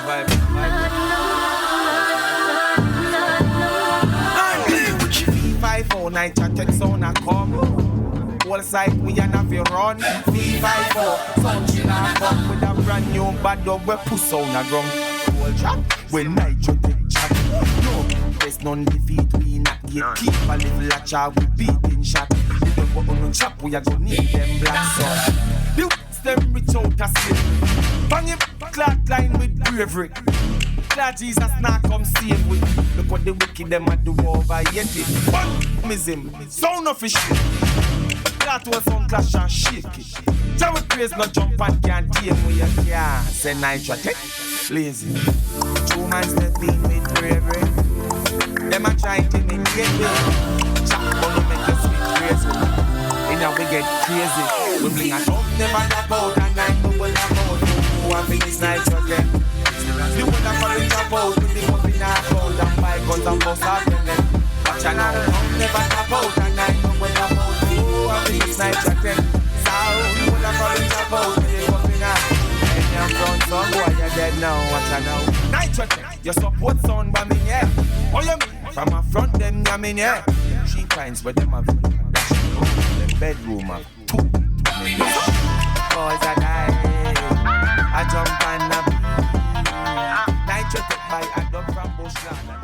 vibe. V54 NitraTek Sound A Come. Whole side we and have you run. V54 Sound A Come with a brand new bad dog we push on a drum. Whole chat when NitraTek chat. No, there's none defeat we not get. Keep a little a chat we beating shot. If you go on chop we a go need them black so. The them reach out a slip. Bang him clock line with bravery. Glad Jesus now come save with. Look what the wicked them a do over yet it. One mism, sound of a shit. That was some clash and shake it. Jam with praise no jump and can't deal with your car. Say NitraTek, lazy. 2 man stepping with bravery. Them a try to make get me. Chop gonna make us sweet crazy. In a we get crazy. We bling a top never about and night no one about. Who a big NitraTek. You would have called it about with the cup in our cold and buy guns and bust out them. Watch an hour, never about and I know when I'm out. Oh, I'm in NitraTek Sound. You would have called it about with the cup in our cold. And you're from some boy, you're dead now, watch an hour. NitraTek, your support sound by me, yeah. Oh, you mean? From a front, them, I mean, yeah. 3 pints, but them have them bedroom have 2. Boys are dying. I jump and a NitraTek by a dog from Bushland.